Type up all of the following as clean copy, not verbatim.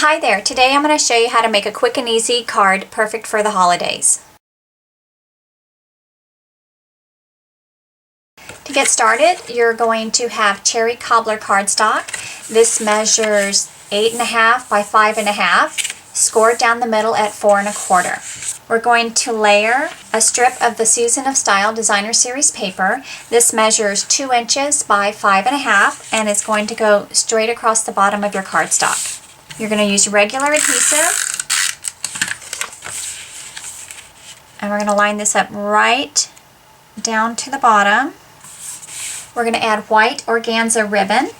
Hi there, today I'm going to show you how to make a quick and easy card perfect for the holidays. To get started, you're going to have cherry cobbler cardstock. This measures 8.5 by 5.5, scored down the middle at 4 1/4. We're going to layer a strip of the Season of Style Designer Series paper. This measures 2 inches by 5.5 and is going to go straight across the bottom of your cardstock. You're going to use regular adhesive, and we're going to line this up right down to the bottom. We're going to add white organza ribbon.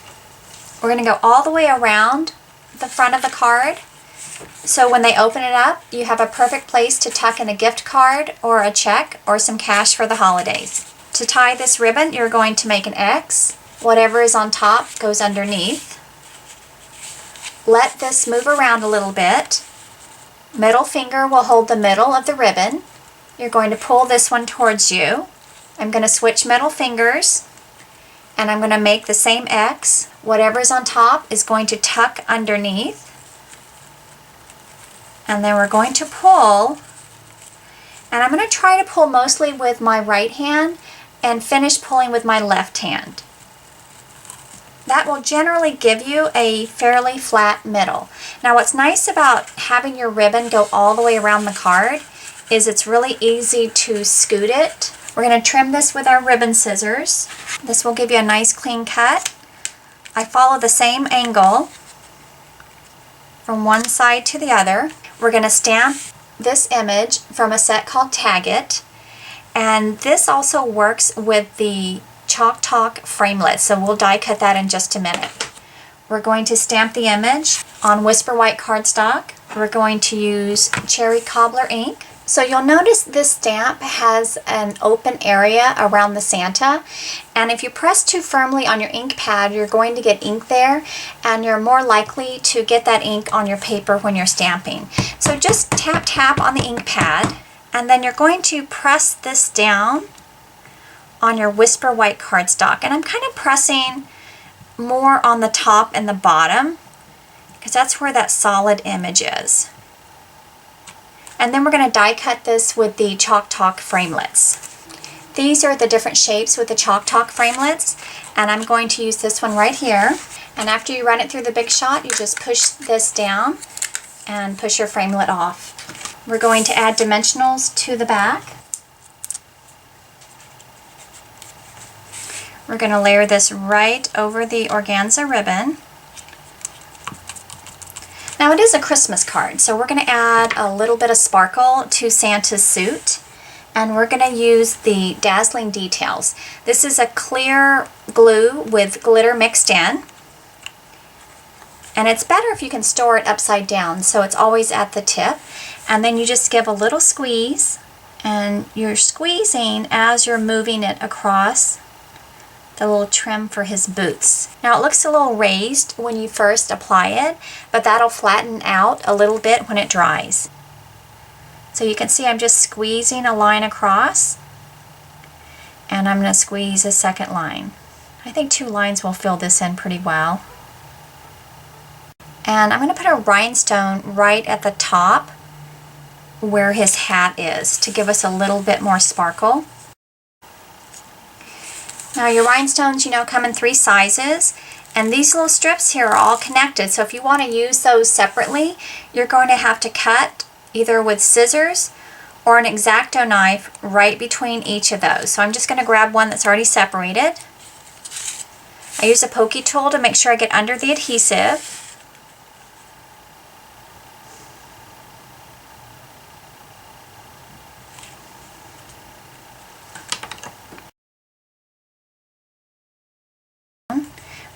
We're going to go all the way around the front of the card, so when they open it up, you have a perfect place to tuck in a gift card or a check or some cash for the holidays. To tie this ribbon, you're going to make an X. Whatever is on top goes underneath. Let this move around a little bit. Middle finger will hold the middle of the ribbon. You're going to pull this one towards you. I'm going to switch middle fingers, and I'm going to make the same X. Whatever's on top is going to tuck underneath. And then we're going to pull, and I'm going to try to pull mostly with my right hand and finish pulling with my left hand. That will generally give you a fairly flat middle. Now what's nice about having your ribbon go all the way around the card is it's really easy to scoot it. We're going to trim this with our ribbon scissors. This will give you a nice clean cut. I follow the same angle from one side to the other. We're going to stamp this image from a set called Tag It, and this also works with the Chalk Talk Framelits, so we'll die cut that in just a minute. We're going to stamp the image on Whisper White cardstock. We're going to use cherry cobbler ink. So you'll notice this stamp has an open area around the Santa, and if you press too firmly on your ink pad, you're going to get ink there, and you're more likely to get that ink on your paper when you're stamping. So just tap on the ink pad, and then you're going to press this down on your Whisper White cardstock, and I'm kind of pressing more on the top and the bottom because that's where that solid image is. And then we're going to die cut this with the Chalk Talk Framelits. These are the different shapes with the Chalk Talk Framelits, and I'm going to use this one right here. And after you run it through the Big Shot, you just push this down and push your framelit off. We're going to add dimensionals to the back. We're going to layer this right over the organza ribbon. Now it is a Christmas card, so we're going to add a little bit of sparkle to Santa's suit, and we're going to use the Dazzling Details. This is a clear glue with glitter mixed in, and it's better if you can store it upside down so it's always at the tip. And then you just give a little squeeze, and you're squeezing as you're moving it across the little trim for his boots. Now it looks a little raised when you first apply it, but that'll flatten out a little bit when it dries. So you can see I'm just squeezing a line across, and I'm going to squeeze a second line. I think 2 lines will fill this in pretty well. And I'm going to put a rhinestone right at the top where his hat is to give us a little bit more sparkle. Now your rhinestones, come in 3 sizes, and these little strips here are all connected, so if you want to use those separately, you're going to have to cut either with scissors or an X-Acto knife right between each of those. So I'm just going to grab one that's already separated. I use a pokey tool to make sure I get under the adhesive.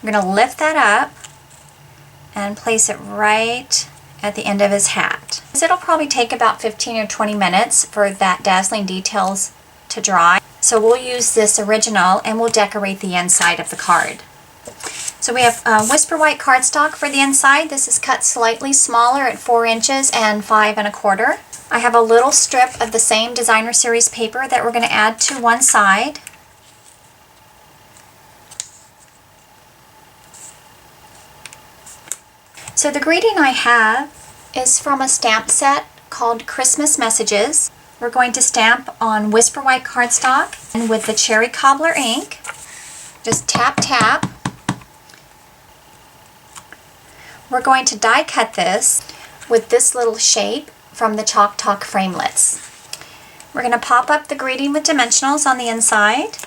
We're going to lift that up and place it right at the end of his hat. It'll probably take about 15 or 20 minutes for that Dazzling Details to dry. So we'll use this original and we'll decorate the inside of the card. So we have Whisper White cardstock for the inside. This is cut slightly smaller at 4 inches and 5 1/4. I have a little strip of the same Designer Series paper that we're going to add to one side. So the greeting I have is from a stamp set called Christmas Messages. We're going to stamp on Whisper White cardstock and with the Cherry Cobbler ink. Just tap, tap. We're going to die cut this with this little shape from the Chalk Talk Framelits. We're going to pop up the greeting with dimensionals on the inside.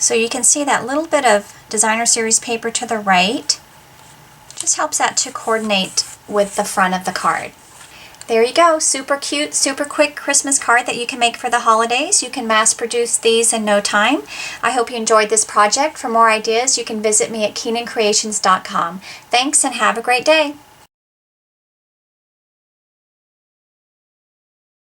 So you can see that little bit of designer series paper to the right. Just helps that to coordinate with the front of the card. There you go, super cute, super quick Christmas card that you can make for the holidays. You can mass produce these in no time. I hope you enjoyed this project. For more ideas, you can visit me at KeenanCreations.com. Thanks and have a great day.